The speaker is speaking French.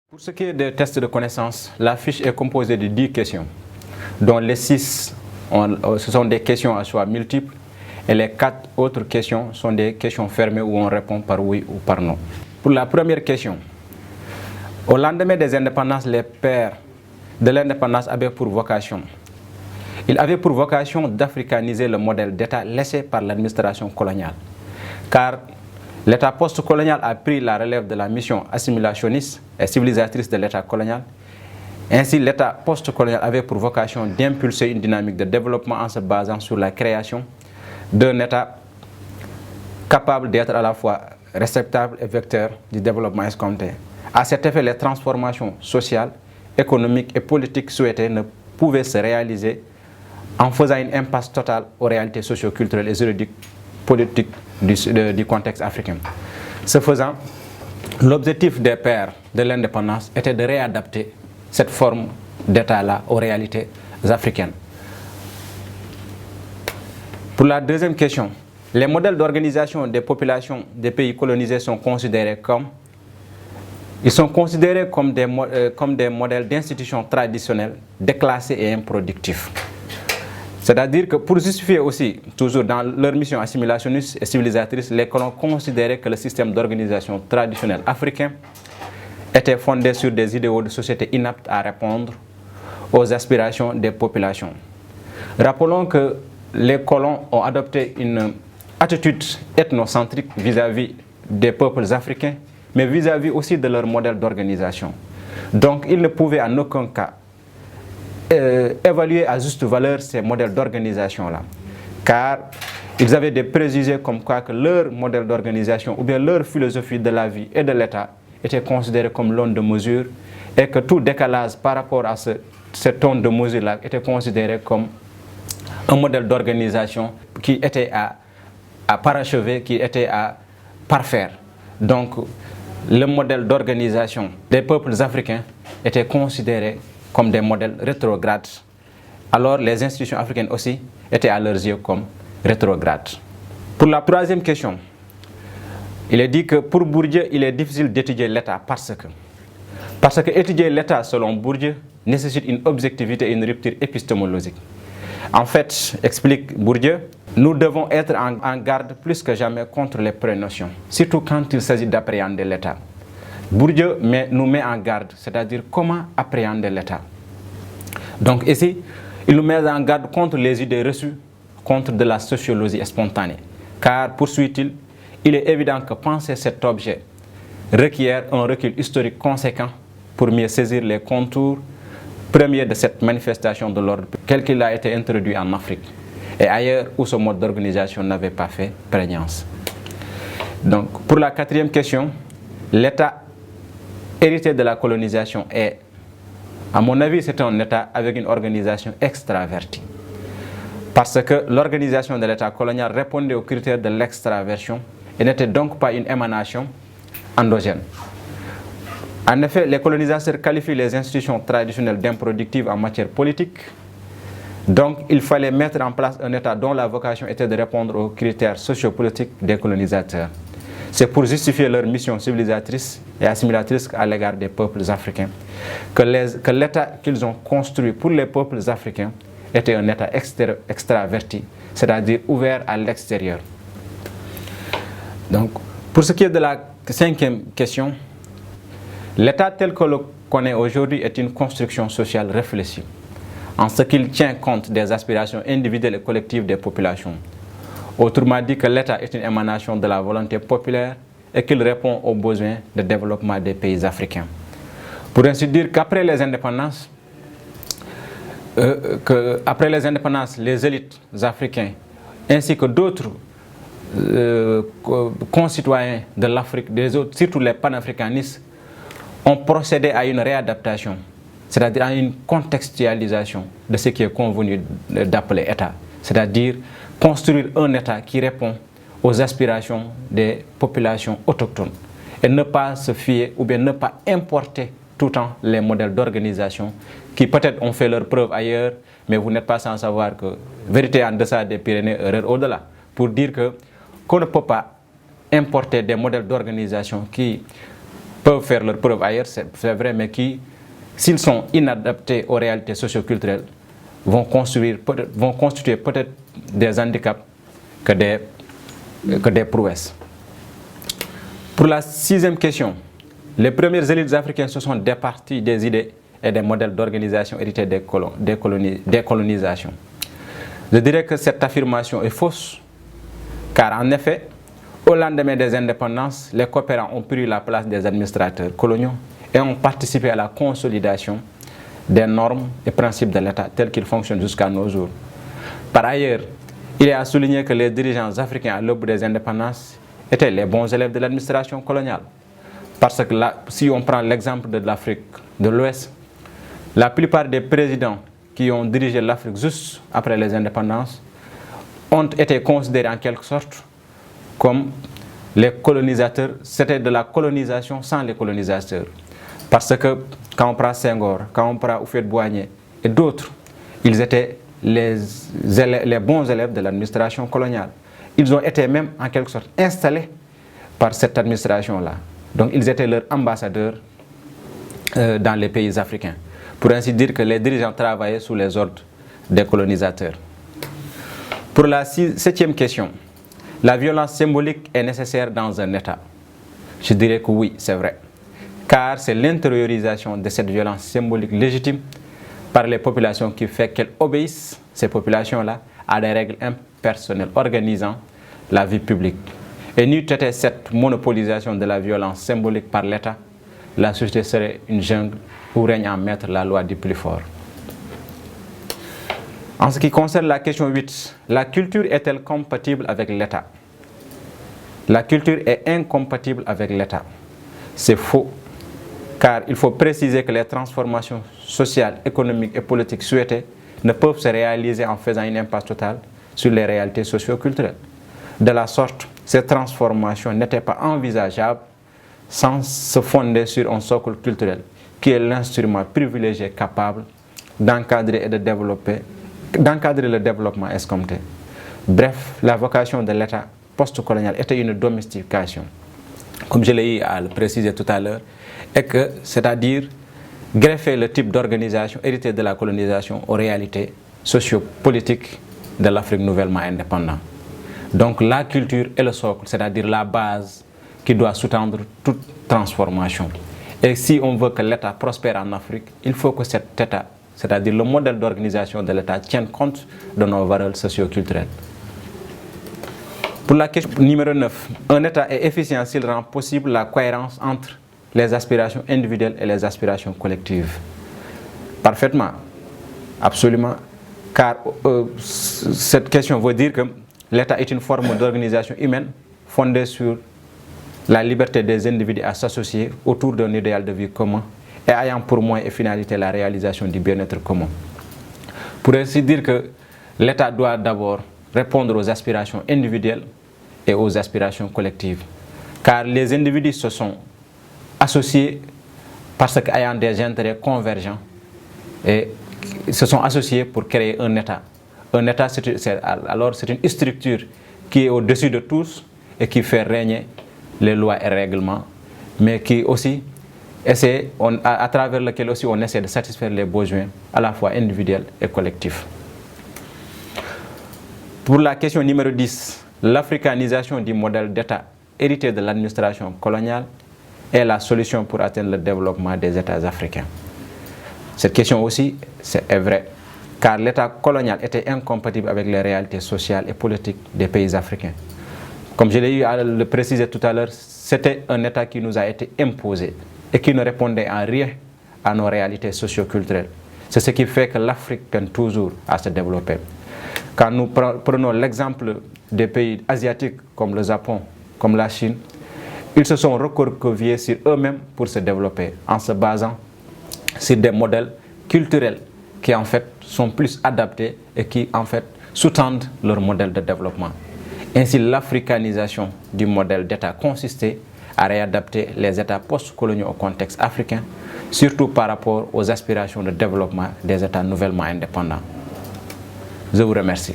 Pour ce qui est des tests de connaissances, la fiche est composée de 10 questions, dont les 6 ce sont des questions à choix multiples et les 4 autres questions sont des questions fermées où on répond par oui ou par non. Pour la première question, au lendemain des indépendances, les pères de l'indépendance avaient pour vocation d'africaniser le modèle d'État laissé par l'administration coloniale. Car l'État post-colonial a pris la relève de la mission assimilationniste et civilisatrice de l'État colonial. Ainsi, l'État post-colonial avait pour vocation d'impulser une dynamique de développement en se basant sur la création d'un État capable d'être à la fois réceptacle et vecteur du développement escompté. À cet effet, les transformations sociales, économiques et politiques souhaitées ne pouvaient se réaliser en faisant une impasse totale aux réalités socio-culturelles et juridiques politiques du contexte africain. Ce faisant, l'objectif des pères de l'indépendance était de réadapter cette forme d'État-là aux réalités africaines. Pour la deuxième question, les modèles d'organisation des populations des pays colonisés sont considérés comme des modèles d'institutions traditionnelles déclassés et improductifs. C'est-à-dire que pour justifier aussi, toujours dans leur mission assimilationniste et civilisatrice, les colons considéraient que le système d'organisation traditionnel africain était fondé sur des idéaux de société inaptes à répondre aux aspirations des populations. Rappelons que les colons ont adopté une attitude ethnocentrique vis-à-vis des peuples africains, mais vis-à-vis aussi de leur modèle d'organisation. Donc ils ne pouvaient en aucun cas évaluer à juste valeur ces modèles d'organisation-là, car ils avaient des préjugés comme quoi que leur modèle d'organisation ou bien leur philosophie de la vie et de l'État était considéré comme l'onde de mesure et que tout décalage par rapport à cette onde de mesure-là était considéré comme un modèle d'organisation qui était à parachever, qui était à parfaire. Donc le modèle d'organisation des peuples africains était considéré comme des modèles rétrogrades, alors les institutions africaines aussi étaient à leurs yeux comme rétrogrades. Pour la troisième question, il est dit que pour Bourdieu, il est difficile d'étudier l'État parce que étudier l'État, selon Bourdieu, nécessite une objectivité et une rupture épistémologique. En fait, explique Bourdieu, nous devons être en garde plus que jamais contre les prénotions, surtout quand il s'agit d'appréhender l'État. Bourdieu nous met en garde, c'est-à-dire comment appréhender l'État. Donc ici, il nous met en garde contre les idées reçues, contre de la sociologie spontanée. Car, poursuit-il, il est évident que penser cet objet requiert un recul historique conséquent pour mieux saisir les contours premiers de cette manifestation de l'ordre, quel qu'il a été introduit en Afrique et ailleurs où ce mode d'organisation n'avait pas fait prégnance. Donc, pour la quatrième question, l'État hérité de la colonisation est, à mon avis, c'est un État avec une organisation extravertie. Parce que l'organisation de l'État colonial répondait aux critères de l'extraversion et n'était donc pas une émanation endogène. En effet, les colonisateurs qualifient les institutions traditionnelles d'improductives en matière politique. Donc, il fallait mettre en place un État dont la vocation était de répondre aux critères sociopolitiques des colonisateurs. C'est pour justifier leur mission civilisatrice et assimilatrice à l'égard des peuples africains que l'État qu'ils ont construit pour les peuples africains était un État extraverti, c'est-à-dire ouvert à l'extérieur. Donc, pour ce qui est de la cinquième question, l'État tel que le connaît aujourd'hui est une construction sociale réfléchie, en ce qu'il tient compte des aspirations individuelles et collectives des populations. Autrement dit que l'État est une émanation de la volonté populaire et qu'il répond aux besoins de développement des pays africains. Pour ainsi dire qu'après les indépendances, les élites africaines ainsi que d'autres concitoyens de l'Afrique, surtout les panafricanistes, ont procédé à une réadaptation, c'est-à-dire à une contextualisation de ce qui est convenu d'appeler État, c'est-à-dire construire un État qui répond aux aspirations des populations autochtones et ne pas se fier ou bien ne pas importer tout le temps les modèles d'organisation qui peut-être ont fait leur preuve ailleurs, mais vous n'êtes pas sans savoir que vérité en deçà des Pyrénées, erreur au-delà, pour dire qu'on ne peut pas importer des modèles d'organisation qui peuvent faire leur preuve ailleurs, c'est vrai, mais qui, s'ils sont inadaptés aux réalités socioculturelles, vont constituer peut-être des handicaps que des prouesses. Pour la 6e question, les premières élites africaines se sont départies des idées et des modèles d'organisation hérités des colonisations. Je dirais que cette affirmation est fausse, car en effet, au lendemain des indépendances, les coopérants ont pris la place des administrateurs coloniaux et ont participé à la consolidation des normes et principes de l'État tels qu'ils fonctionnent jusqu'à nos jours. Par ailleurs, il est à souligner que les dirigeants africains à l'aube des indépendances étaient les bons élèves de l'administration coloniale. Parce que là, si on prend l'exemple de l'Afrique de l'Ouest, la plupart des présidents qui ont dirigé l'Afrique juste après les indépendances ont été considérés en quelque sorte comme les colonisateurs. C'était de la colonisation sans les colonisateurs. Parce que quand on prend Senghor, quand on prend Houphouët-Boigny et d'autres, ils étaient les bons élèves de l'administration coloniale. Ils ont été même en quelque sorte installés par cette administration-là. Donc ils étaient leurs ambassadeurs dans les pays africains. Pour ainsi dire que les dirigeants travaillaient sous les ordres des colonisateurs. Pour la 7e question, la violence symbolique est nécessaire dans un État. Je dirais que oui, c'est vrai. Car c'est l'intériorisation de cette violence symbolique légitime par les populations qui fait qu'elles obéissent, ces populations-là, à des règles impersonnelles organisant la vie publique. Et n'eût été cette monopolisation de la violence symbolique par l'État, la société serait une jungle où règne en maître la loi du plus fort. En ce qui concerne la question 8, la culture est-elle compatible avec l'État? La culture est incompatible avec l'État. C'est faux, car il faut préciser que les transformations sociales, économiques et politiques souhaitées ne peuvent se réaliser en faisant une impasse totale sur les réalités socio-culturelles. De la sorte, ces transformations n'étaient pas envisageables sans se fonder sur un socle culturel qui est l'instrument privilégié capable d'encadrer le développement escompté. Bref, la vocation de l'État post-colonial était une domestication, comme je l'ai eu à le préciser tout à l'heure, et que, c'est-à-dire greffer le type d'organisation hérité de la colonisation aux réalités sociopolitiques de l'Afrique nouvellement indépendante. Donc la culture est le socle, c'est-à-dire la base qui doit sous-tendre toute transformation. Et si on veut que l'État prospère en Afrique, il faut que cet État, c'est-à-dire le modèle d'organisation de l'État, tienne compte de nos valeurs socio-culturelles. Pour la question numéro 9, un État est efficient s'il rend possible la cohérence entre les aspirations individuelles et les aspirations collectives. Parfaitement, absolument, car cette question veut dire que l'État est une forme d'organisation humaine fondée sur la liberté des individus à s'associer autour d'un idéal de vie commun et ayant pour moyen et finalité la réalisation du bien-être commun. Pour ainsi dire que l'État doit d'abord répondre aux aspirations individuelles et aux aspirations collectives. Car les individus se sont associés parce qu'ayant des intérêts convergents et se sont associés pour créer un État. Un État, alors c'est une structure qui est au-dessus de tous et qui fait régner les lois et règlements, mais qui aussi essaie, à travers lequel aussi on essaie de satisfaire les besoins à la fois individuels et collectifs. Pour la question numéro 10, l'africanisation du modèle d'État hérité de l'administration coloniale est la solution pour atteindre le développement des États africains. Cette question aussi est vraie, car l'État colonial était incompatible avec les réalités sociales et politiques des pays africains. Comme je l'ai eu à le préciser tout à l'heure, c'était un État qui nous a été imposé et qui ne répondait en rien à nos réalités socio-culturelles. C'est ce qui fait que l'Afrique peine toujours à se développer. Quand nous prenons l'exemple des pays asiatiques comme le Japon, comme la Chine, ils se sont recroquevillés sur eux-mêmes pour se développer en se basant sur des modèles culturels qui en fait sont plus adaptés et qui en fait sous-tendent leur modèle de développement. Ainsi, l'africanisation du modèle d'État consistait à réadapter les États post-coloniaux au contexte africain, surtout par rapport aux aspirations de développement des États nouvellement indépendants. Je vous remercie.